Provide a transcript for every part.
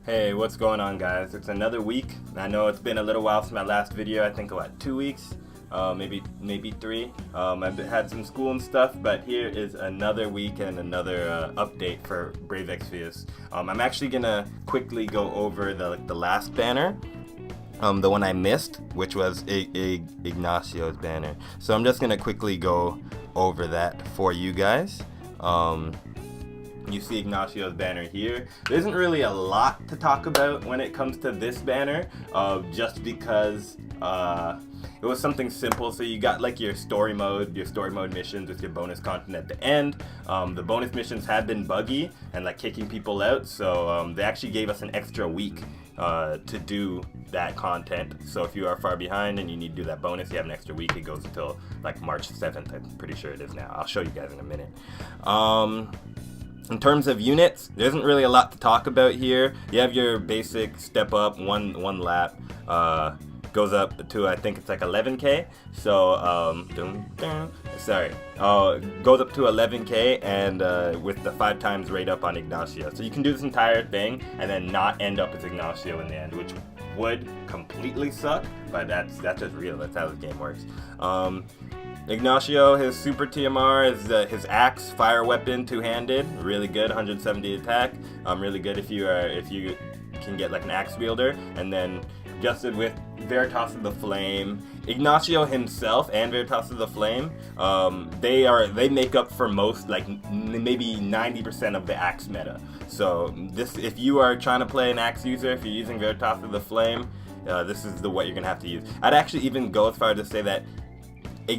Hey, what's going on, guys? It's another week. I know it's been a little while since my last video. I think what, 2 weeks, maybe 3. I've had some school and stuff, but here is another week and another update for Brave Exvius. I'm actually gonna quickly go over the last banner. The one I missed, which was Ignacio's banner. So I'm just gonna quickly go over that for you guys. You see Ignacio's banner here. There isn't really a lot to talk about when it comes to this banner, just because it was something simple. So you got like your story mode missions with your bonus content at the end. The bonus missions have been buggy and like kicking people out, so they actually gave us an extra week to do that content. So if you are far behind and you need to do that bonus, you have an extra week. It goes until like March 7th. I'm pretty sure it is now. I'll show you guys in a minute. In terms of units, there isn't really a lot to talk about here. You have your basic step up, one lap, goes up to, I think it's like 11k. So goes up to 11k, and with the 5 times rate up on Ignacio. So you can do this entire thing and then not end up as Ignacio in the end, which would completely suck, but that's just real. That's how this game works. Ignacio, his super TMR is his axe, fire weapon, two-handed, really good, 170 attack. Really good if you can get like an axe wielder, and then adjusted with Veritas of the Flame. Ignacio himself and Veritas of the Flame, they make up for most, like maybe 90% of the axe meta. So this, if you are trying to play an axe user, if you're using Veritas of the Flame, this is what you're gonna have to use. I'd actually even go as far as to say that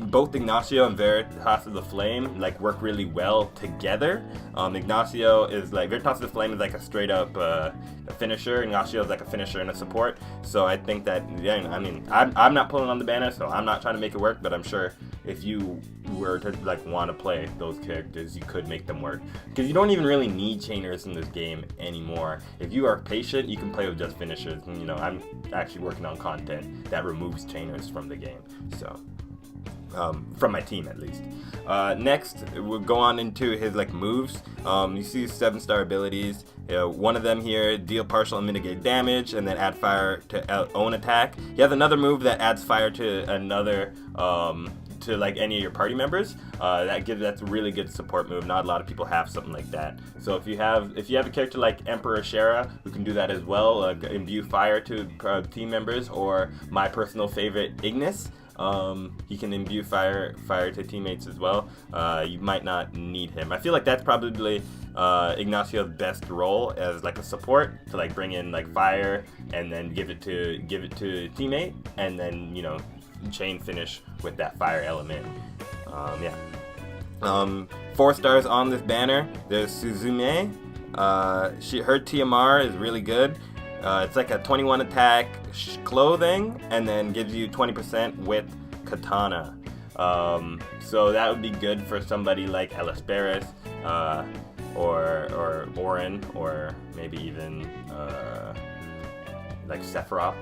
both Ignacio and Veritas of the Flame like work really well together. Ignacio is like, Veritas of the Flame is like a straight up a finisher. Ignacio is like a finisher and a support. So I think that, yeah, I mean, I'm not pulling on the banner, so I'm not trying to make it work, but I'm sure if you were to like want to play those characters, you could make them work, because you don't even really need chainers in this game anymore. If you are patient, you can play with just finishers, and I'm actually working on content that removes chainers from the game, so from my team at least. Next, we'll go on into his like moves. You see 7-star abilities. One of them here, deal partial and mitigate damage, and then add fire to own attack. He has another move that adds fire to another, to like any of your party members. That's a really good support move. Not a lot of people have something like that. So if you have a character like Emperor Shara, who can do that as well, imbue fire to team members, or my personal favorite, Ignis. He can imbue fire to teammates as well. You might not need him. I feel like that's probably Ignacio's best role as like a support, to like bring in like fire and then give it to a teammate, and then chain finish with that fire element. 4 stars on this banner. There's Suzume. Her TMR is really good. It's like a 21 attack clothing, and then gives you 20% with katana. So that would be good for somebody like Elisperis, or Orin, or maybe even like Sephiroth.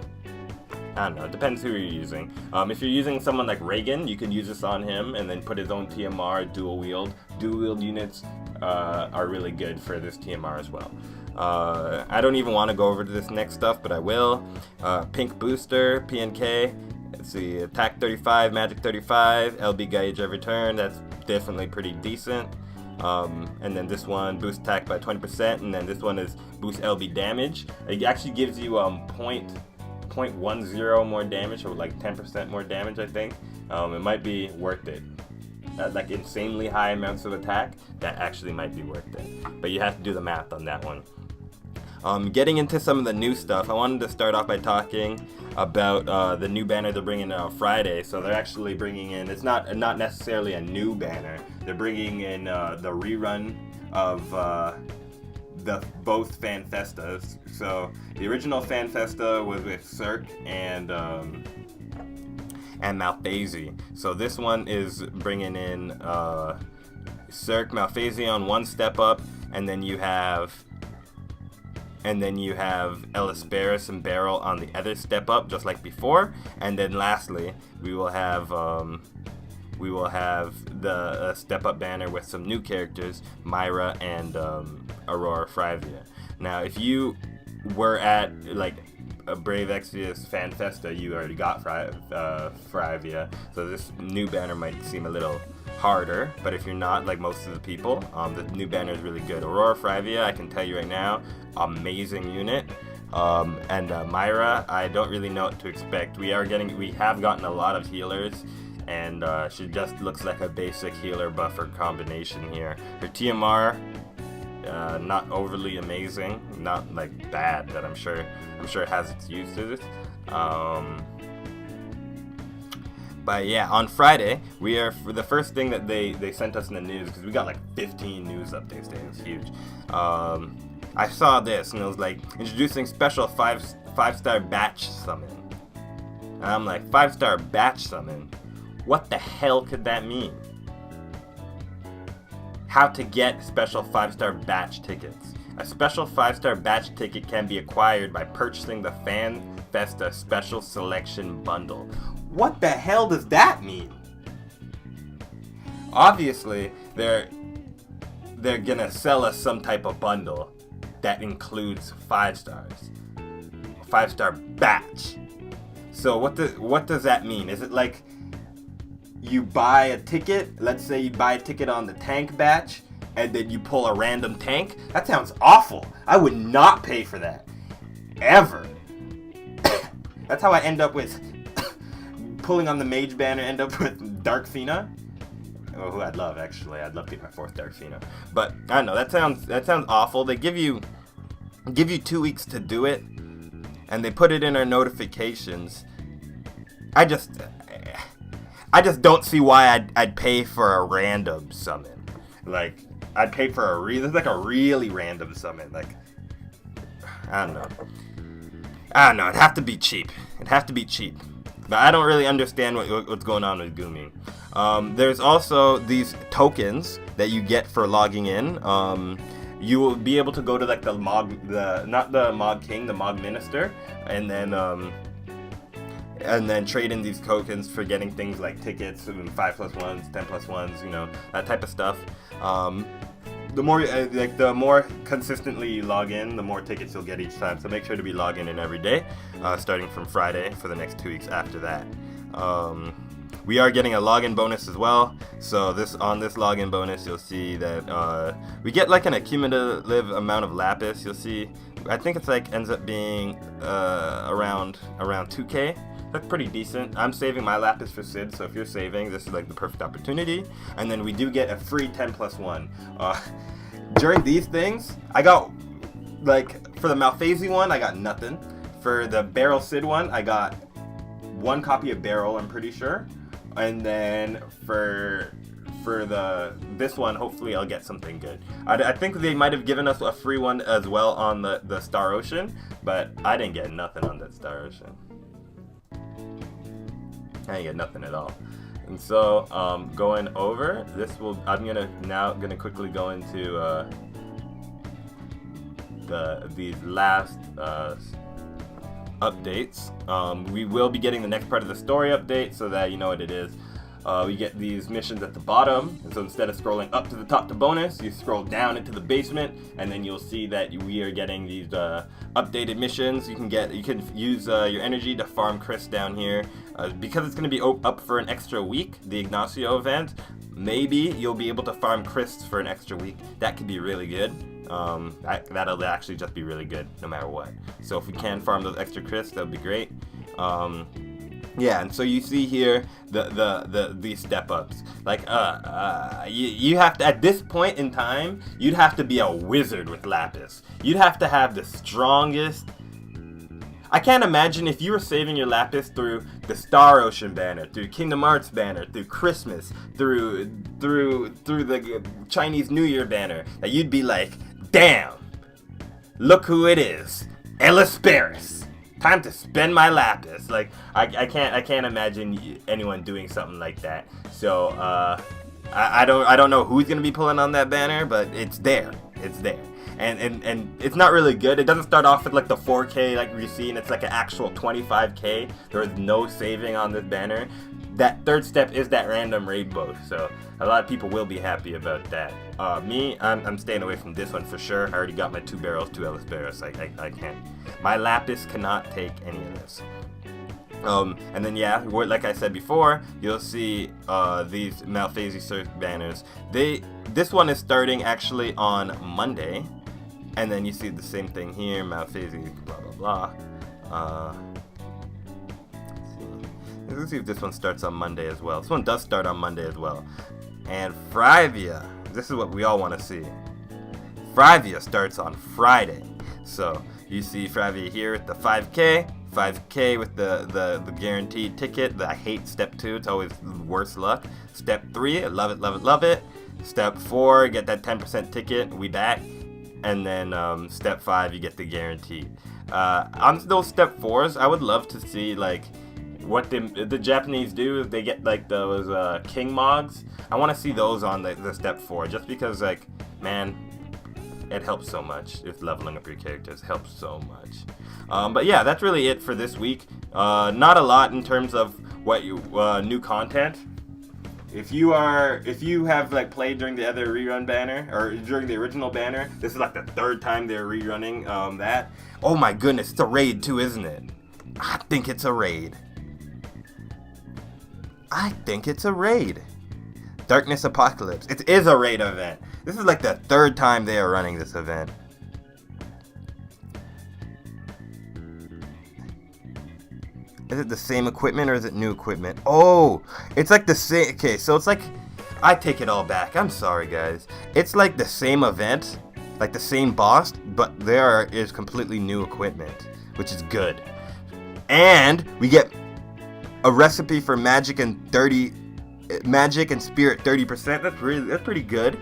I don't know, it depends who you're using. If you're using someone like Reagan, you can use this on him and then put his own TMR, dual wield. Dual wield units are really good for this TMR as well. I don't even want to go over to this next stuff, but I will. Pink booster, PNK. Let's see, attack 35, magic 35, LB gauge every turn. That's definitely pretty decent. And then this one, boost attack by 20%, and then this one is boost LB damage. It actually gives you 0.10 more damage, or like 10% more damage, I think. It might be worth it. Like insanely high amounts of attack, that actually might be worth it. But you have to do the math on that one. Getting into some of the new stuff, I wanted to start off by talking about the new banner they're bringing in on Friday. So they're actually bringing in, it's not necessarily a new banner, they're bringing in the rerun of both Fan Festas. So the original Fan Festa was with Cirque and Malphasy. So this one is bringing in Cirque, Malphasy on one step up, and then you have Elisperis and Beryl on the other step up, just like before. And then lastly, we will have the step up banner with some new characters, Myra and Aurora Fravia. Now, if you we're at like a Brave Exvius Fan Festa, you already got Fryvia, so this new banner might seem a little harder, but if you're not like most of the people, the new banner is really good. Aurora Fryvia, I can tell you right now, amazing unit. And Myra, I don't really know what to expect. We have gotten a lot of healers, and she just looks like a basic healer buffer combination here. Her TMR, not overly amazing, not like bad, but I'm sure it has its uses. But yeah, on Friday, for the first thing that they sent us in the news, because we got like 15 news updates today, it was huge. I saw this, and it was like, introducing special 5-star batch summon. And I'm like, 5-star batch summon? What the hell could that mean? How to get special 5-star batch tickets. A special 5-star batch ticket can be acquired by purchasing the Fan Festa Special Selection Bundle. What the hell does that mean? Obviously, they're gonna sell us some type of bundle that includes 5 stars. 5-star batch. So what does that mean? Is it like you buy a ticket, let's say you buy a ticket on the tank batch, and then you pull a random tank? That sounds awful. I would not pay for that. Ever. That's how I end up with pulling on the mage banner, end up with Dark Fina. Oh, who I'd love, actually. I'd love to get my 4th Dark Fina. But I don't know, that sounds awful. They give you 2 weeks to do it, and they put it in our notifications. I just don't see why I'd pay for a random summon. Like, I'd pay for a really random summon. Like, I don't know. It'd have to be cheap. But I don't really understand what's going on with Gumi. There's also these tokens that you get for logging in. You will be able to go to like not the Mog King, the Mog Minister, and then trade in these tokens for getting things like tickets, 5+1s, 10+1s, you know, that type of stuff. The more consistently you log in, the more tickets you'll get each time. So make sure to be logging in every day, starting from Friday for the next 2 weeks after that. We are getting a login bonus as well. So on this login bonus, you'll see that we get like an accumulative amount of lapis. You'll see, I think it's like ends up being around 2K. That's pretty decent. I'm saving my lapis for Sid, so if you're saving, this is like the perfect opportunity. And then we do get a free 10+1. During these things, I got, like, for the Malphasi one, I got nothing. For the Barrel Sid one, I got 1 copy of Barrel, I'm pretty sure. And then for this one, hopefully I'll get something good. I think they might have given us a free one as well on the Star Ocean, but I didn't get nothing on that Star Ocean. I ain't get nothing at all. And so going over this, I'm gonna quickly go into these last updates. We will be getting the next part of the story update so that you know what it is. We get these missions at the bottom, and so instead of scrolling up to the top to bonus, you scroll down into the basement, and then you'll see that we are getting these updated missions. You can use your energy to farm Chris down here. Because it's going to be up for an extra week, the Ignacio event, maybe you'll be able to farm Chris for an extra week. That could be really good. That'll actually just be really good no matter what. So if we can farm those extra Chris, that would be great. Yeah, and so you see here these step ups. Like you have to, at this point in time, you'd have to be a wizard with Lapis. You'd have to have the strongest. I can't imagine if you were saving your Lapis through the Star Ocean banner, through Kingdom Hearts banner, through Christmas, through the Chinese New Year banner, that you'd be like, damn, look who it is, Elisperis. Time to spend my Lapis. Like I can't imagine anyone doing something like that. So I don't know who's gonna be pulling on that banner, but it's there. It's there. And it's not really good. It doesn't start off with like the 4K like we've seen. It's like an actual 25K. There is no saving on this banner. That third step is that random rainbow, so a lot of people will be happy about that. I'm staying away from this one for sure. I already got my 2 barrels, 2 Ellis barrels. I can't. My Lapis cannot take any of this. And then yeah, like I said before, you'll see these Malphasy Search banners. This one is starting actually on Monday, and then you see the same thing here, Malphasy, blah blah blah. Let's see if this one starts on Monday as well. This one does start on Monday as well. And Frivia, this is what we all want to see. Frivia starts on Friday. So you see Frivia here with the 5K with the guaranteed ticket. I hate step 2, it's always worse luck. Step 3, I love it, love it, love it. Step 4, get that 10% ticket, we back. And then step 5, you get the guaranteed. On those step 4s, I would love to see like what the Japanese do is they get like those king mogs. I want to see those on the step 4, just because like, man, it helps so much if leveling up your characters. Helps so much. But yeah, that's really it for this week. Not a lot in terms of what new content. If you have like played during the other rerun banner or during the original banner, this is like the 3rd time they're rerunning that. Oh my goodness, it's a raid too, isn't it? I think it's a raid. Darkness Apocalypse. It is a raid event. This is like the 3rd time they are running this event. Is it the same equipment or is it new equipment? Oh, it's like the same. Okay, so it's like, I take it all back. I'm sorry, guys. It's like the same event, like the same boss, but there is completely new equipment, which is good. And we get a recipe for magic and spirit 30%. That's pretty good.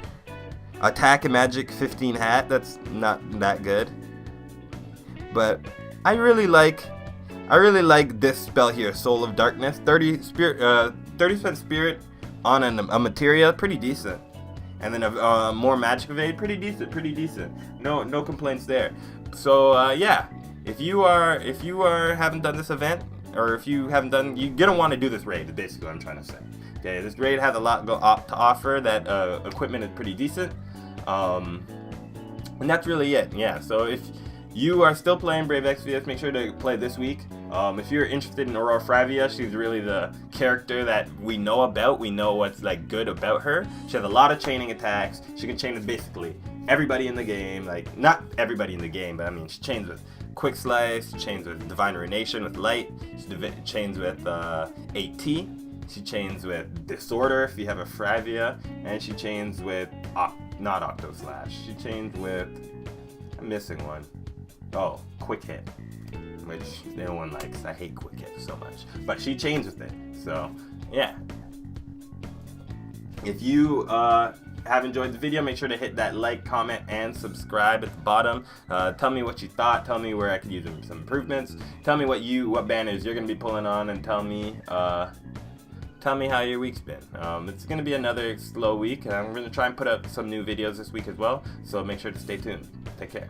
Attack and magic 15 hat. That's not that good. But I really like this spell here, Soul of Darkness. 30% spirit on a materia, pretty decent. And then more magic evade, pretty decent. No complaints there. So yeah, if you haven't done this event, or if you haven't done, you're gonna want to do this raid. Is basically what I'm trying to say. Okay, this raid has a lot to offer. That equipment is pretty decent, and that's really it. Yeah. So if you are still playing Brave Exvius, make sure to play this week. If you're interested in Aurora Frivia, she's really the character that we know about. We know what's like good about her. She has a lot of chaining attacks. She can chain with basically everybody in the game. Like, not everybody in the game, but I mean, she chains with Quick Slice, she chains with Divine Ruination with Light, she chains with AT, she chains with Disorder if you have a Frivia, and she chains with, not Octo Slash, she chains with, I'm missing one. Oh, Quick Hit, which no one likes. I hate Quick Hit so much, but she chains with it. So yeah, if you have enjoyed the video, make sure to hit that like, comment, and subscribe at the bottom. Tell me what you thought. Tell me where I could use some improvements. Tell me what banners you're gonna be pulling on, and tell me how your week's been. It's gonna be another slow week. I'm gonna try and put up some new videos this week as well, so make sure to stay tuned. Take care.